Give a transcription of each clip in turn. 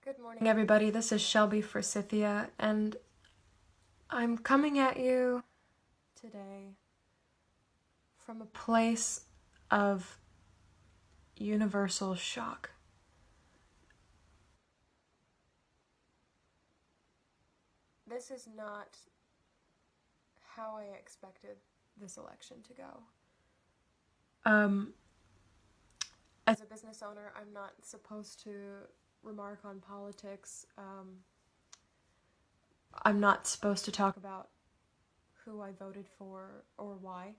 Good morning, everybody. This is Shelby Forsythia, and I'm coming at you today from a place of universal shock. This is not how I expected this election to go. As a business owner, I'm not supposed to remark on politics. I'm not supposed to talk about who I voted for or why,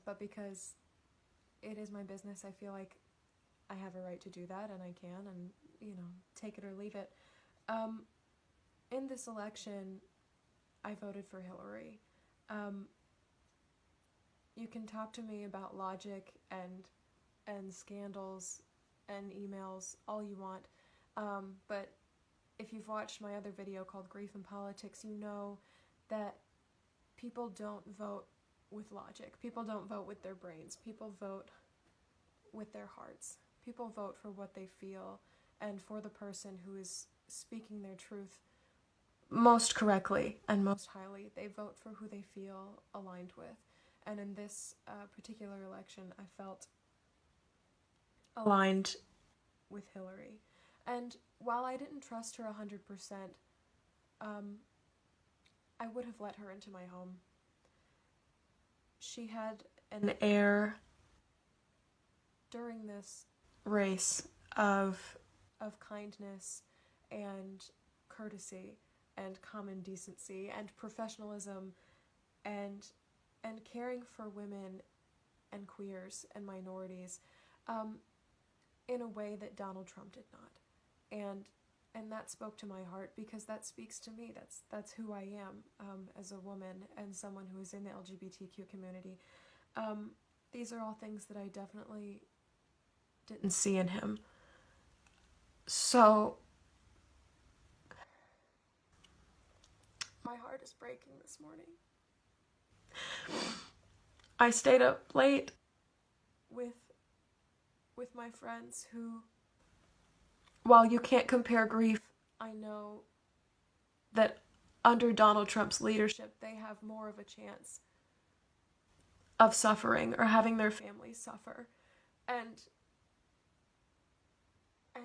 but because it is my business, I feel like I have a right to do that, and I can, and, take it or leave it. In this election, I voted for Hillary. You can talk to me about logic and scandals and emails all you want, but if you've watched my other video called Grief and Politics, you know that people don't vote with logic. People don't vote with their brains. People vote with their hearts. People vote for what they feel and for the person who is speaking their truth most correctly and most highly. They vote for who they feel aligned with. And in this particular election, I felt aligned with Hillary. And while I didn't trust her 100%, I would have let her into my home. She had an air during this race of kindness and courtesy and common decency and professionalism and caring for women and queers and minorities in a way that Donald Trump did not. And that spoke to my heart because that speaks to me. That's who I am as a woman and someone who is in the LGBTQ community. These are all things that I definitely didn't see in him. So my heart is breaking this morning. I stayed up late with my friends who, while you can't compare grief, I know that under Donald Trump's leadership, they have more of a chance of suffering or having their families suffer. And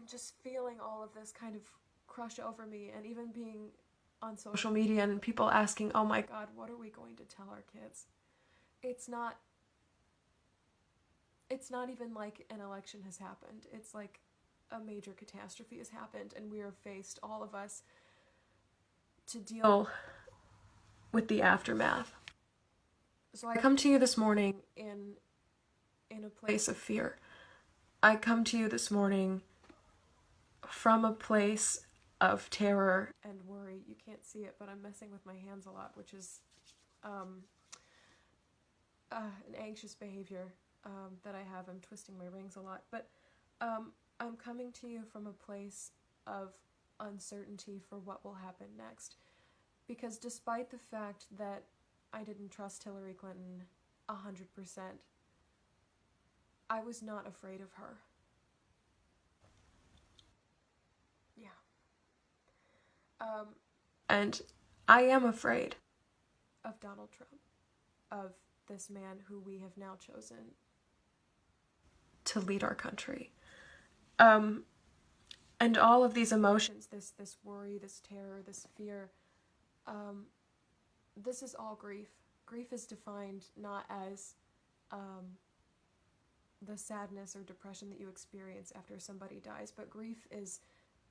just feeling all of this kind of crush over me, and even being on social media and people asking, oh my God, what are we going to tell our kids? It's not even like an election has happened. It's like a major catastrophe has happened, and we are faced, all of us, to deal with the aftermath. So I come to you this morning in a place of fear. I come to you this morning from a place of terror and worry. You can't see it, but I'm messing with my hands a lot, which is an anxious behavior that I have. I'm twisting my rings a lot, but I'm coming to you from a place of uncertainty for what will happen next, because despite the fact that I didn't trust Hillary Clinton 100%, I was not afraid of her. Yeah. And I am afraid of Donald Trump, of this man who we have now chosen to lead our country. And all of these emotions, this worry, this terror, this fear, this is all grief. Grief is defined not as the sadness or depression that you experience after somebody dies, but grief is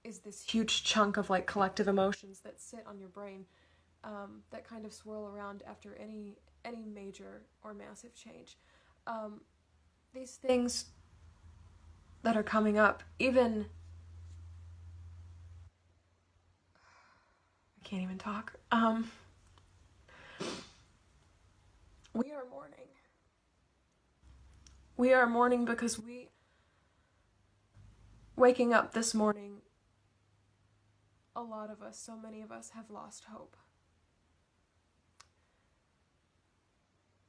this huge chunk of like collective emotions that sit on your brain, that kind of swirl around after any major or massive change. These things that are coming up, even, I can't even talk. We are mourning. We are mourning because waking up this morning, a lot of us, so many of us, have lost hope.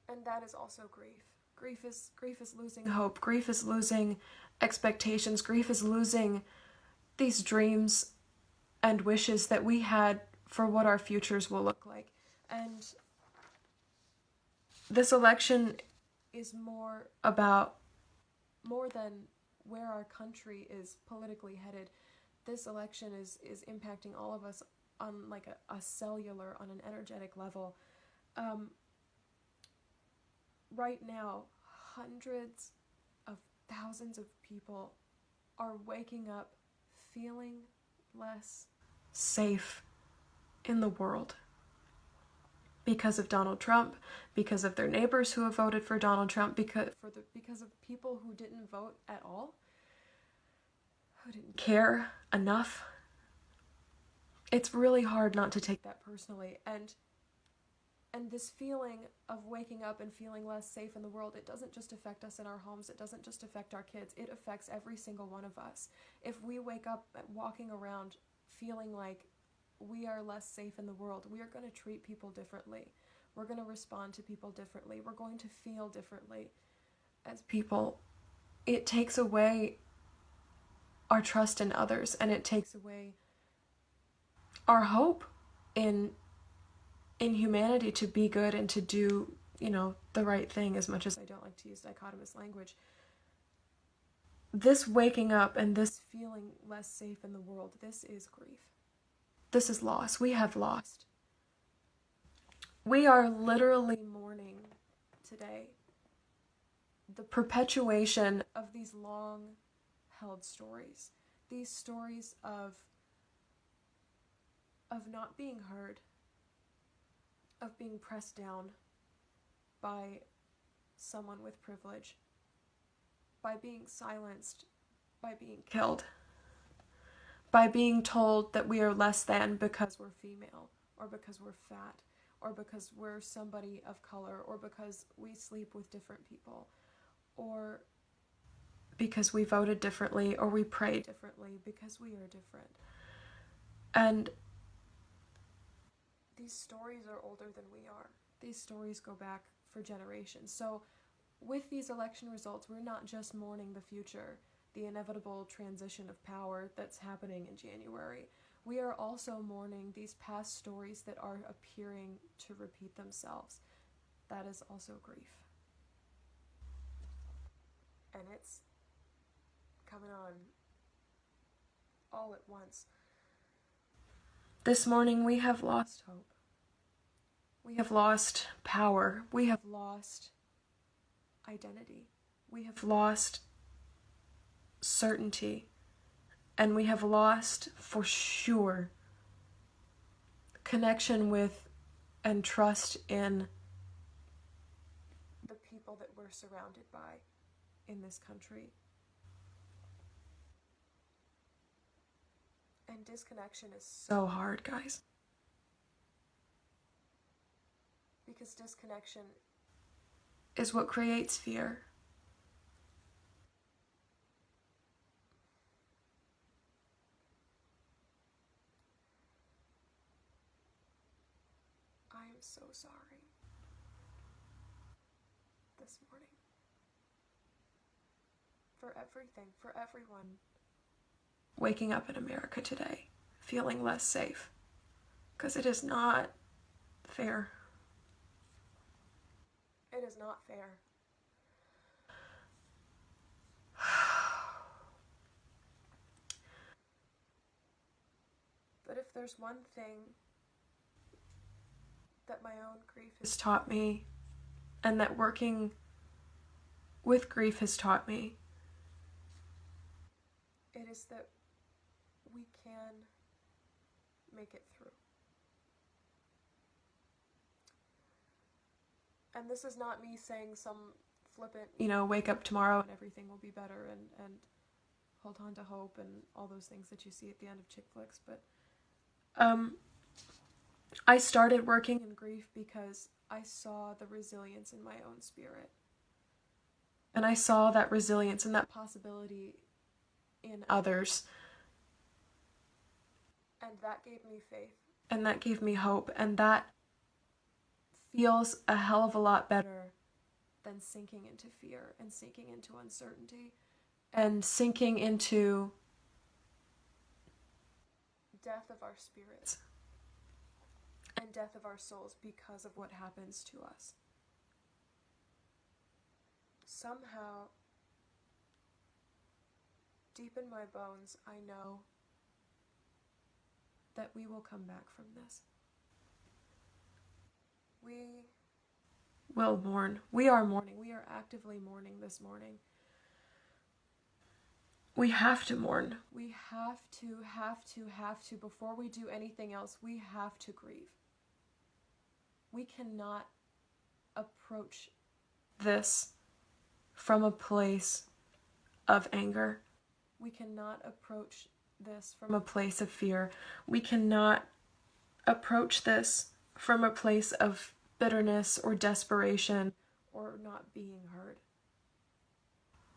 And that is also grief. Grief is losing hope. Grief is losing expectations. Grief is losing these dreams and wishes that we had for what our futures will look like. And this election is more than where our country is politically headed. This election is impacting all of us on like a cellular, on an energetic level. Right now, hundreds of thousands of people are waking up feeling less safe in the world because of Donald Trump, because of their neighbors who have voted for Donald Trump, because of people who didn't vote at all, who didn't care enough. It's really hard not to take that personally, and this feeling of waking up and feeling less safe in the world, it doesn't just affect us in our homes, it doesn't just affect our kids, it affects every single one of us. If we wake up walking around feeling like we are less safe in the world, we are going to treat people differently. We're going to respond to people differently. We're going to feel differently as people. It takes away our trust in others, and it takes away our hope in humanity to be good and to do, the right thing, as much as I don't like to use dichotomous language. This waking up and this feeling less safe in the world, this is grief. This is loss. We have lost. We are literally mourning today the perpetuation of these long-held stories. These stories of not being heard, of being pressed down by someone with privilege, by being silenced, by being killed, by being told that we are less than because we're female, or because we're fat, or because we're somebody of color, or because we sleep with different people, or because we voted differently, or we pray differently, because we are different. And these stories are older than we are. These stories go back for generations. So with these election results, we're not just mourning the future, the inevitable transition of power that's happening in January. We are also mourning these past stories that are appearing to repeat themselves. That is also grief. And it's coming on all at once. This morning we have lost hope. We have lost power. We have lost identity. We have lost certainty. And we have lost, for sure, connection with and trust in the people that we're surrounded by in this country. And disconnection is so hard, guys. Because disconnection is what creates fear. I am so sorry this morning for everything, for everyone waking up in America today feeling less safe, because it is not fair. It is not fair. But if there's one thing that my own grief has taught me, and that working with grief has taught me, it is that we can make it through. And this is not me saying some flippant, wake up tomorrow and everything will be better, and hold on to hope and all those things that you see at the end of chick flicks, but I started working in grief because I saw the resilience in my own spirit. And I saw that resilience and that possibility in others. And that gave me faith. And that gave me hope. And that feels a hell of a lot better than sinking into fear and sinking into uncertainty and sinking into death of our spirits and death of our souls because of what happens to us. Somehow, deep in my bones, I know that we will come back from this. We will mourn. We are mourning. We are actively mourning this morning. We have to mourn. We have to. Before we do anything else, we have to grieve. We cannot approach this from a place of anger. We cannot approach this from a place of fear. We cannot approach this from a place of bitterness or desperation or not being heard.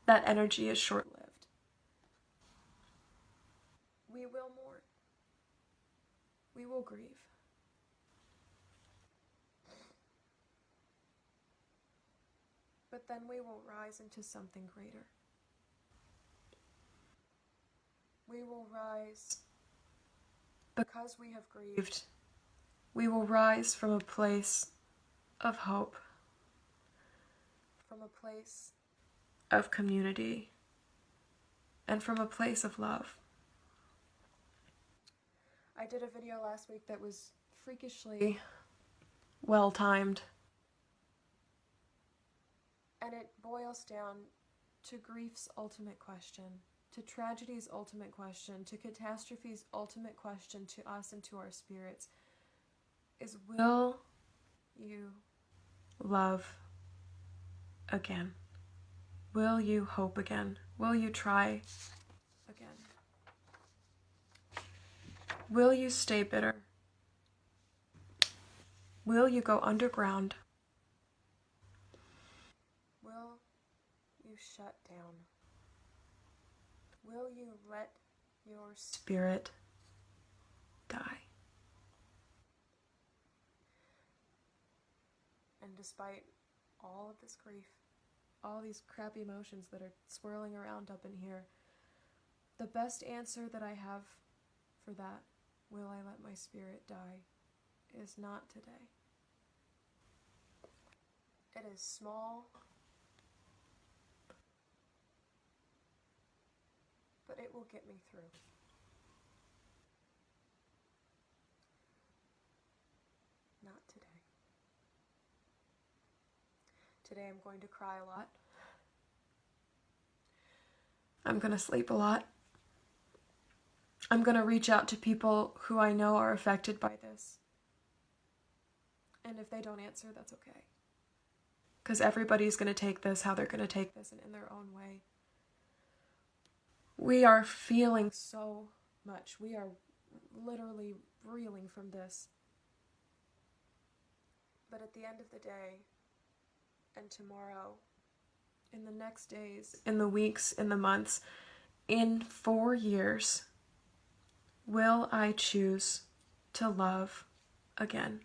That energy is short-lived. We will mourn. We will grieve. But then we will rise into something greater. We will rise because we have grieved. We will rise from a place of hope, from a place of community, and from a place of love. I did a video last week that was freakishly well-timed, and it boils down to grief's ultimate question, to tragedy's ultimate question, to catastrophe's ultimate question to us and to our spirits, is will you love again? Will you hope again? Will you try again? Will you stay bitter? Will you go underground? Will you shut down? Will you let your spirit die? And despite all of this grief, all these crappy emotions that are swirling around up in here, the best answer that I have for that, will I let my spirit die, is not today. It is small, but it will get me through. Not today. Today I'm going to cry a lot. I'm going to sleep a lot. I'm going to reach out to people who I know are affected by this. And if they don't answer, that's okay. Because everybody's going to take this how they're going to take this and in their own way. We are feeling so much. We are literally reeling from this. But at the end of the day, and tomorrow, in the next days, in the weeks, in the months, in 4 years, will I choose to love again?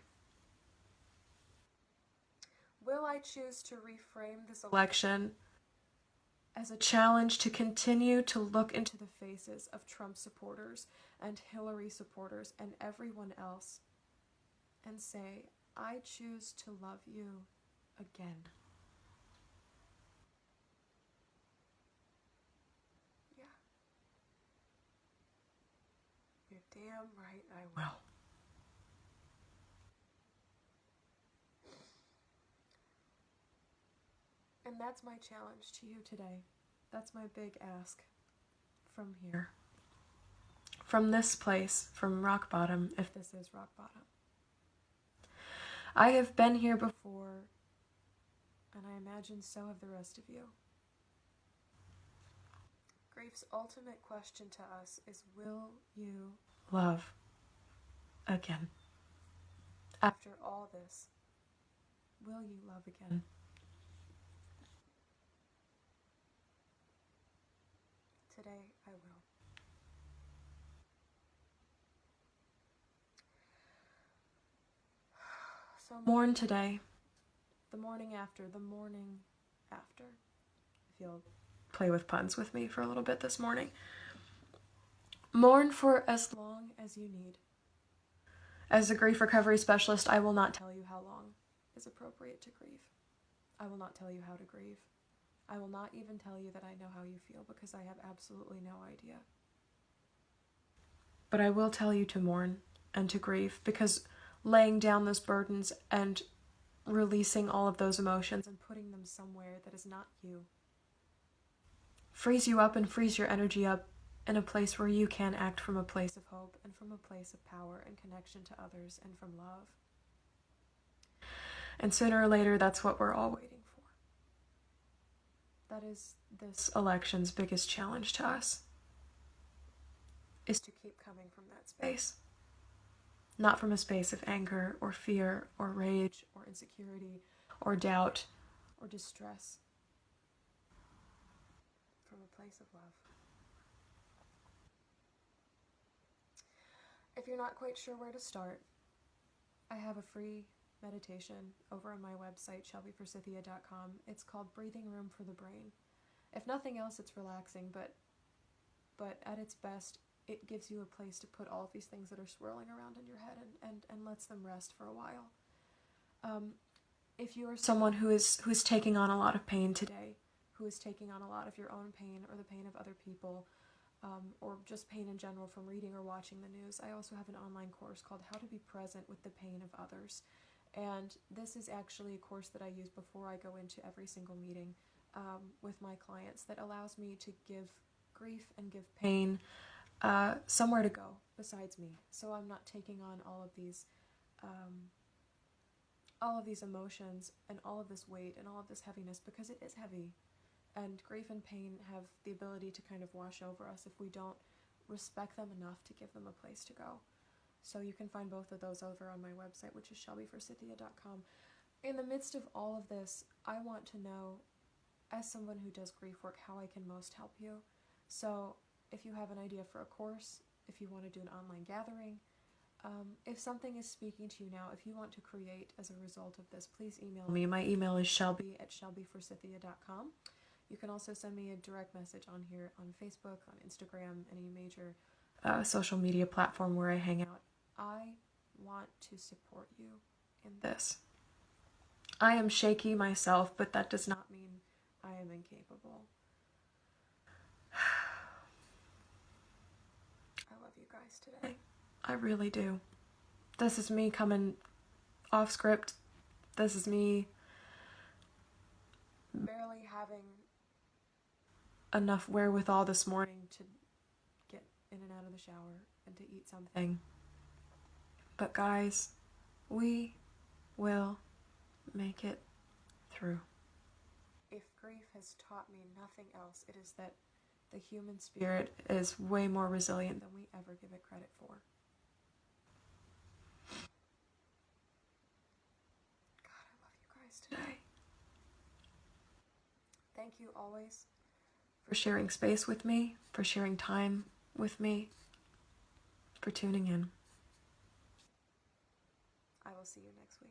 Will I choose to reframe this election as a challenge to continue to look into the faces of Trump supporters and Hillary supporters and everyone else and say, I choose to love you again? Yeah. You're damn right I will. And that's my challenge to you today. That's my big ask from here. From this place, from rock bottom, if this is rock bottom. I have been here before, and I imagine so have the rest of you. Grief's ultimate question to us is, will you love again? After all this, will you love again? Today, I will. So mourn today, the morning after, the morning after. If you'll play with puns with me for a little bit this morning. Mourn for as long as you need. As a grief recovery specialist, I will not tell you how long is appropriate to grieve. I will not tell you how to grieve. I will not even tell you that I know how you feel, because I have absolutely no idea. But I will tell you to mourn and to grieve, because laying down those burdens and releasing all of those emotions and putting them somewhere that is not you frees you up and frees your energy up in a place where you can act from a place of hope and from a place of power and connection to others and from love. And sooner or later, that's what we're all waiting for. That is this election's biggest challenge to us, is to keep coming from that space. Not from a space of anger or fear or rage or insecurity or doubt or distress. From a place of love. If you're not quite sure where to start, I have a free meditation over on my website, shelbyforsythia.com. It's called Breathing Room for the Brain. If nothing else, it's relaxing, but at its best, it gives you a place to put all of these things that are swirling around in your head and lets them rest for a while. If you are someone who is taking on a lot of pain today, who is taking on a lot of your own pain or the pain of other people, or just pain in general from reading or watching the news, I also have an online course called How to Be Present with the Pain of Others. And this is actually a course that I use before I go into every single meeting with my clients, that allows me to give grief and give pain somewhere to go besides me. So I'm not taking on all of these emotions and all of this weight and all of this heaviness, because it is heavy. And grief and pain have the ability to kind of wash over us if we don't respect them enough to give them a place to go. So you can find both of those over on my website, which is shelbyforsythia.com. In the midst of all of this, I want to know, as someone who does grief work, how I can most help you. So if you have an idea for a course, if you want to do an online gathering, if something is speaking to you now, if you want to create as a result of this, please email me. My email is shelby@shelbyforsythia.com. You can also send me a direct message on here, on Facebook, on Instagram, any major social media platform where I hang out. I want to support you in this. I am shaky myself, but that does not mean I am incapable. I love you guys today. I really do. This is me coming off script. This is me barely having enough wherewithal this morning to get in and out of the shower and to eat something. But guys, we will make it through. If grief has taught me nothing else, it is that the human spirit is way more resilient than we ever give it credit for. God, I love you guys today. Thank you always for sharing space with me, for sharing time with me, for tuning in. I will see you next week.